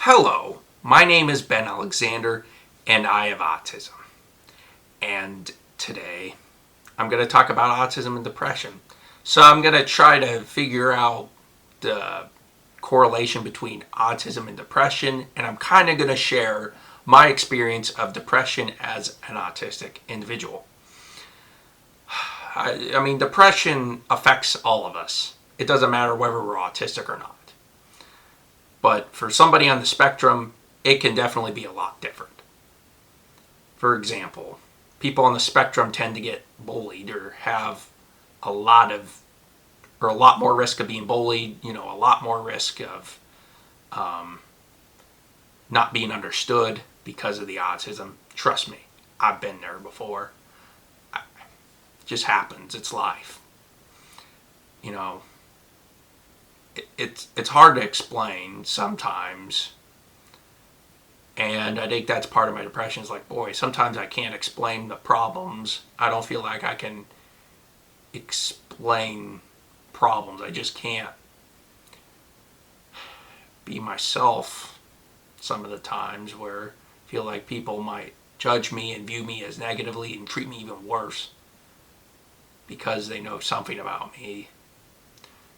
Hello, my name is Ben Alexander and I have autism. And today I'm going to talk about autism and depression. So I'm going to try to figure out the correlation between autism and depression, and I'm kind of going to share my experience of depression as an autistic individual. I mean, depression affects all of us. It doesn't matter whether we're autistic or not. But for somebody on the spectrum, it can definitely be a lot different. For example, people on the spectrum tend to get bullied or have a lot more risk of being bullied, a lot more risk of not being understood because of the autism. Trust me, I've been there before. It just happens. It's life. You know, it's hard to explain sometimes, and I think that's part of my depression. Is like, boy, sometimes I can't explain the problems. I don't feel like I can explain problems. I just can't be myself some of the times, where I feel like people might judge me and view me as negatively and treat me even worse because they know something about me.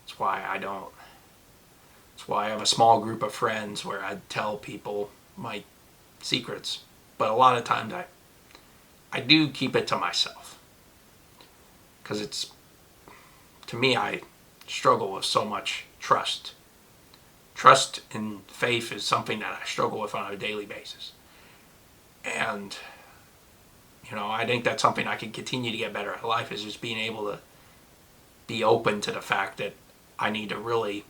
That's why I don't That's why I have a small group of friends where I tell people my secrets. But a lot of times I do keep it to myself. Because to me, I struggle with so much trust. Trust and faith is something that I struggle with on a daily basis. And, I think that's something I can continue to get better at life, is just being able to be open to the fact that I need to really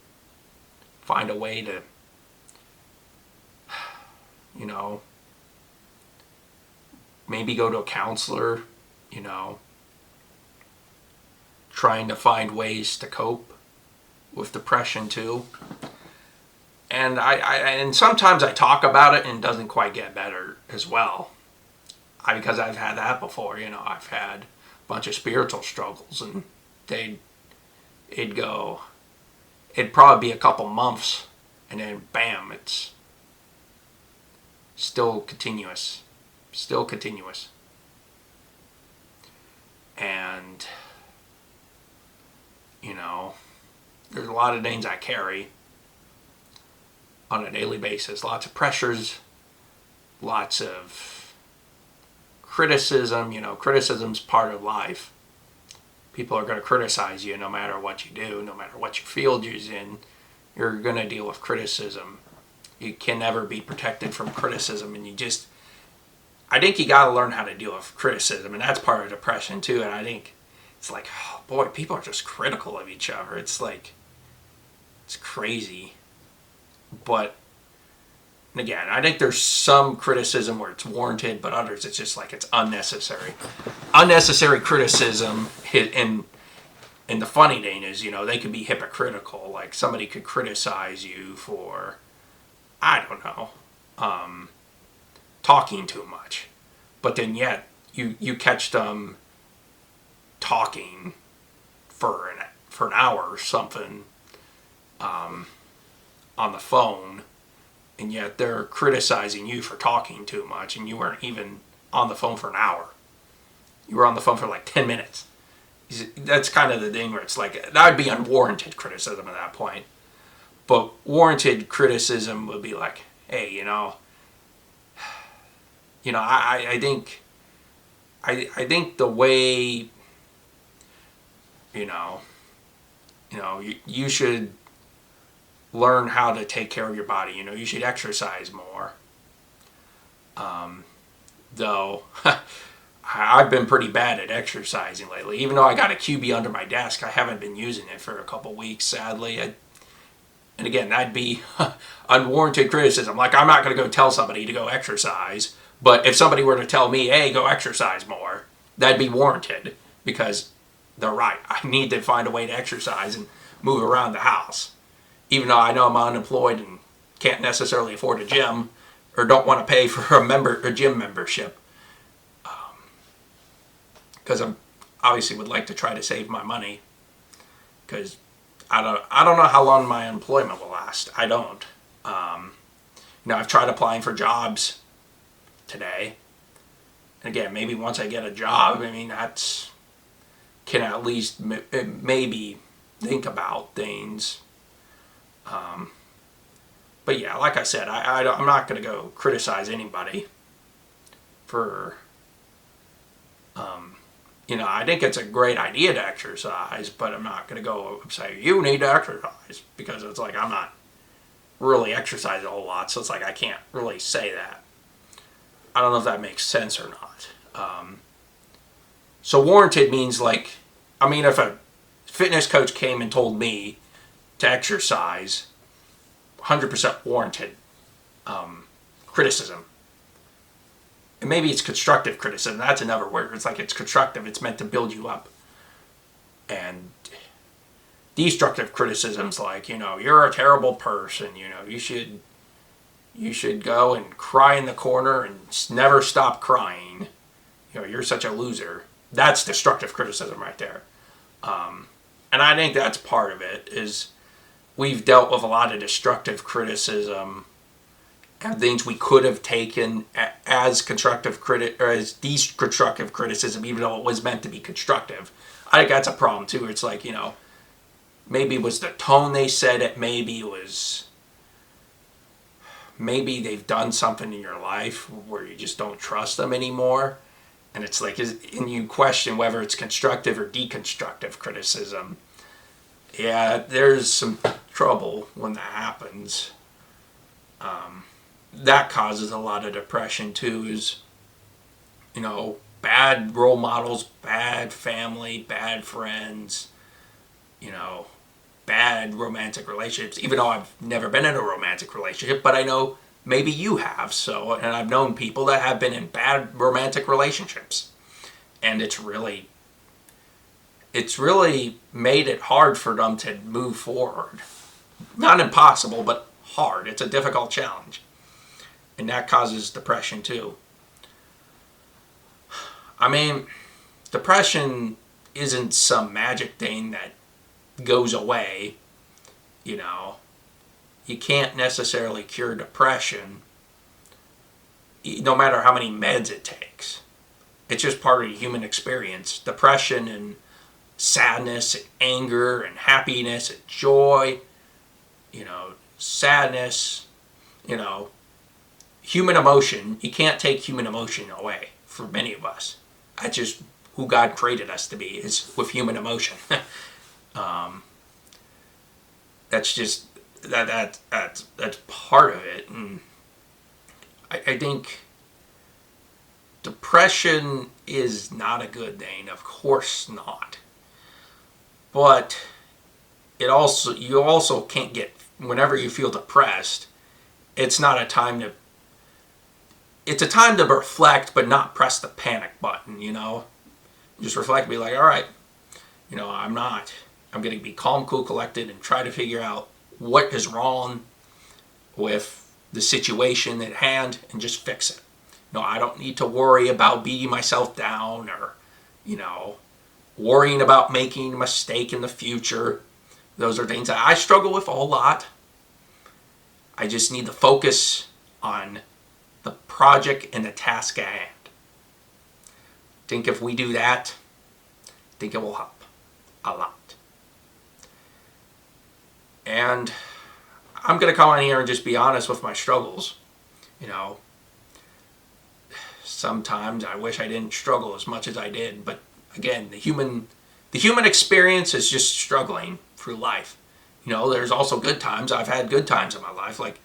find a way to, maybe go to a counselor, trying to find ways to cope with depression too. And and sometimes I talk about it and it doesn't quite get better as well. Because I've had that before, I've had a bunch of spiritual struggles, and it'd probably be a couple months, and then bam, it's still continuous. And, there's a lot of things I carry on a daily basis. Lots of pressures, lots of criticism. Criticism's part of life. People are going to criticize you no matter what you do, no matter what your field you're in. You're going to deal with criticism. You can never be protected from criticism, and I think you got to learn how to deal with criticism, and that's part of depression too. And I think it's like, oh boy, people are just critical of each other. It's like, it's crazy. But again, I think there's some criticism where it's warranted, but others it's just like it's unnecessary. Unnecessary criticism, and the funny thing is, they could be hypocritical. Like, somebody could criticize you for, I don't know, talking too much, but then yet you catch them talking for an hour or something on the phone, and yet they're criticizing you for talking too much, and you weren't even on the phone for an hour. You were on the phone for like 10 minutes. That's kind of the thing where it's like, that would be unwarranted criticism at that point. But warranted criticism would be like, hey, I think the way, you should learn how to take care of your body. You should exercise more. Though I've been pretty bad at exercising lately. Even though I got a QB under my desk, I haven't been using it for a couple weeks, sadly. And again, that'd be unwarranted criticism. Like, I'm not going to go tell somebody to go exercise, but if somebody were to tell me, hey, go exercise more, that'd be warranted, because they're right. I need to find a way to exercise and move around the house. Even though I know I'm unemployed and can't necessarily afford a gym, or don't want to pay for a gym membership, because I obviously would like to try to save my money, because I don't know how long my employment will last. I don't. I've tried applying for jobs today. And again, maybe once I get a job, that's can at least maybe think about things. But yeah, like I said, I'm not going to go criticize anybody for, I think it's a great idea to exercise, but I'm not going to go say, you need to exercise, because it's like I'm not really exercising a whole lot, so it's like I can't really say that. I don't know if that makes sense or not. So warranted means like, if a fitness coach came and told me to exercise, 100% warranted criticism. And maybe it's constructive criticism. That's another word. It's like it's constructive. It's meant to build you up. And destructive criticisms like, you're a terrible person. You should go and cry in the corner and never stop crying. You're such a loser. That's destructive criticism right there. And I think that's part of it, is we've dealt with a lot of destructive criticism and things we could have taken as constructive or as destructive criticism, even though it was meant to be constructive. I think that's a problem too. It's like, maybe it was the tone they said it, maybe they've done something in your life where you just don't trust them anymore. And it's like, and you question whether it's constructive or deconstructive criticism. Yeah, there's some trouble when that happens. That causes a lot of depression too, is, bad role models, bad family, bad friends, bad romantic relationships, even though I've never been in a romantic relationship, but I know maybe you have, and I've known people that have been in bad romantic relationships, and it's really made it hard for them to move forward. Not impossible, but hard. It's a difficult challenge. And that causes depression too. Depression isn't some magic thing that goes away. You can't necessarily cure depression, no matter how many meds it takes. It's just part of the human experience. Depression and sadness and anger and happiness and joy, sadness, human emotion. You can't take human emotion away for many of us. That's just who God created us to be, is with human emotion. That's just that's part of it. And I think depression is not a good thing, of course not. But you also can't get, whenever you feel depressed, it's a time to reflect, but not press the panic button, Just reflect, be like, all right, I'm going to be calm, cool, collected, and try to figure out what is wrong with the situation at hand and just fix it. I don't need to worry about beating myself down or, worrying about making a mistake in the future. Those are things that I struggle with a whole lot. I just need to focus on the project and the task at hand. I think if we do that, I think it will help a lot. And I'm going to come on here and just be honest with my struggles. Sometimes I wish I didn't struggle as much as I did, but again, the human experience is just struggling through life. There's also good times. I've had good times in my life. Like,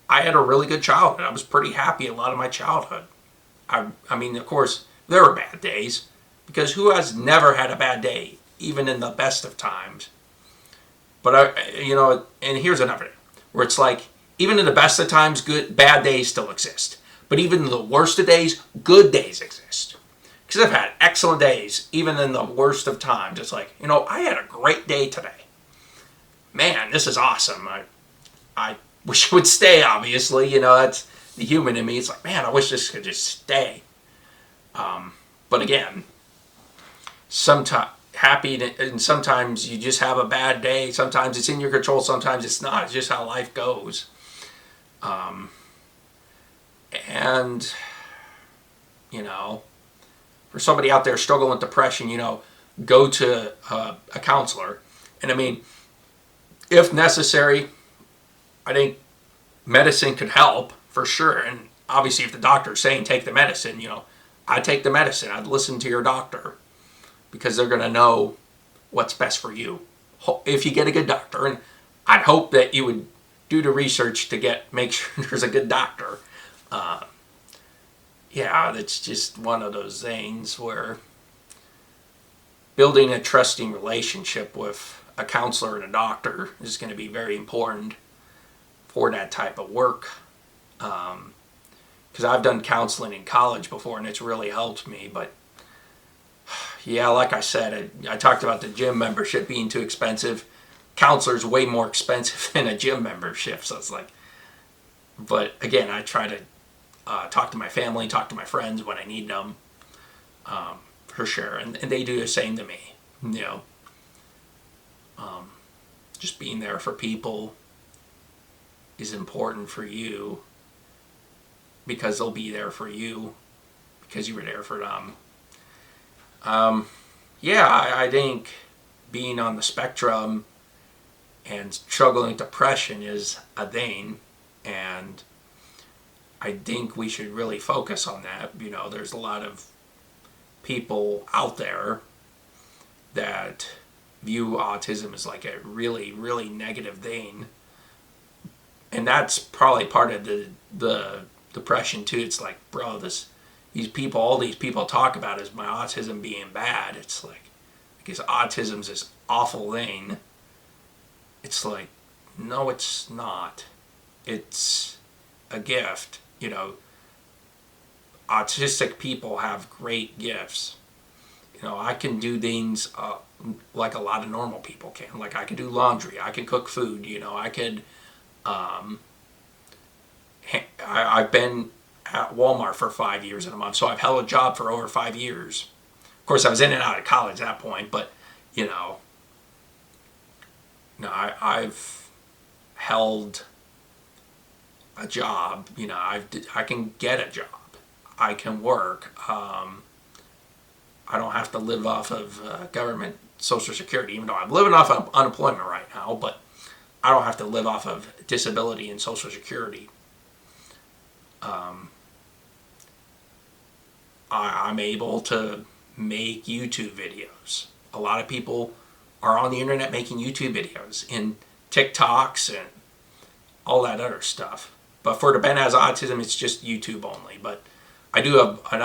I had a really good childhood. I was pretty happy a lot of my childhood. Of course, there were bad days, because who has never had a bad day, even in the best of times? But and here's another thing, where it's like, even in the best of times, bad days still exist. But even in the worst of days, good days exist. Because I've had excellent days, even in the worst of times. It's like, I had a great day today. Man, this is awesome. I wish it would stay, obviously. That's the human in me. It's like, man, I wish this could just stay. But again, sometimes and sometimes you just have a bad day. Sometimes it's in your control, sometimes it's not. It's just how life goes. And, for somebody out there struggling with depression, go to a counselor. And I mean, if necessary, I think medicine could help for sure. And obviously, if the doctor's saying take the medicine, I'd take the medicine. I'd listen to your doctor because they're going to know what's best for you. If you get a good doctor, and I'd hope that you would do the research to make sure there's a good doctor. That's just one of those things where building a trusting relationship with a counselor and a doctor is going to be very important for that type of work. Because I've done counseling in college before and it's really helped me. But like I said, I talked about the gym membership being too expensive. Counselor's way more expensive than a gym membership. So it's like, but again, I try to talk to my family, talk to my friends when I need them, for sure. And they do the same to me, just being there for people is important for you because they'll be there for you because you were there for them. I think being on the spectrum and struggling with depression is a thing, and I think we should really focus on that. There's a lot of people out there that view autism as like a really, really negative thing. And that's probably part of the depression too. It's like, bro, all these people talk about is my autism being bad. It's like, because autism's this awful thing. It's like, no, it's not. It's a gift. Autistic people have great gifts. I can do things like a lot of normal people can. Like I can do laundry, I can cook food, I could, I've been at Walmart for 5 years in a month, so I've held a job for over 5 years. Of course, I was in and out of college at that point, but, I've held a job, I can get a job. I can work. I don't have to live off of government Social Security, even though I'm living off of unemployment right now, but I don't have to live off of disability and Social Security. I'm able to make YouTube videos. A lot of people are on the internet making YouTube videos and TikToks and all that other stuff. But for the Ben Has Autism, it's just YouTube only. But I do have and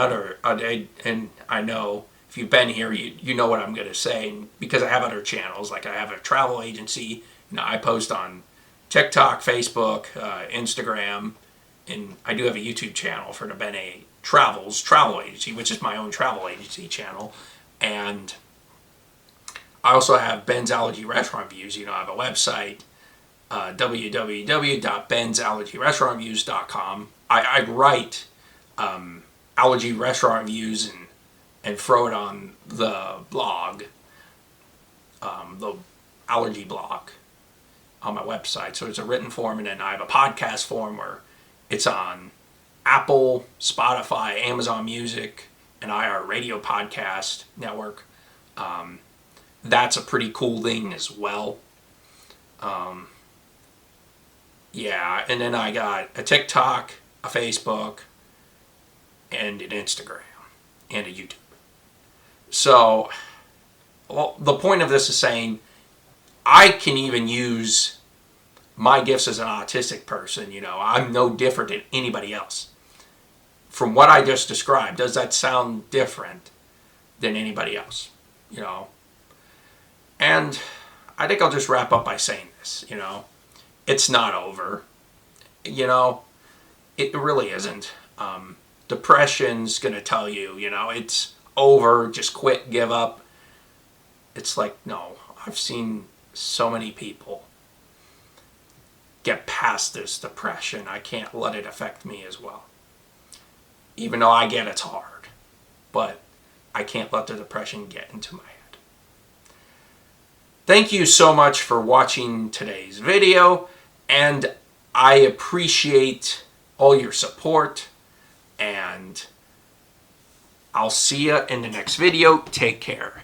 I know if you've been here, you know what I'm going to say. Because I have other channels, like I have a travel agency. I post on TikTok, Facebook, Instagram, and I do have a YouTube channel for the Ben A Travel Agency, which is my own travel agency channel. And I also have Ben's Allergy Restaurant Reviews. I have a website, www.bensallergyrestaurantreviews.com. I write allergy restaurant reviews and throw it on the blog, the allergy blog on my website. So it's a written form, and then I have a podcast form where it's on Apple, Spotify, Amazon Music, and iHeartRadio podcast network. That's a pretty cool thing as well. And then I got a TikTok, a Facebook, and an Instagram, and a YouTube. So, the point of this is saying, I can even use my gifts as an autistic person. I'm no different than anybody else. From what I just described, does that sound different than anybody else? And I think I'll just wrap up by saying this, it's not over. It really isn't. Depression's going to tell you, it's over, just quit, give up. It's like, no, I've seen so many people get past this depression. I can't let it affect me as well. Even though I get it's hard, but I can't let the depression get into my head. Thank you so much for watching today's video, and I appreciate all your support. And I'll see you in the next video. Take care.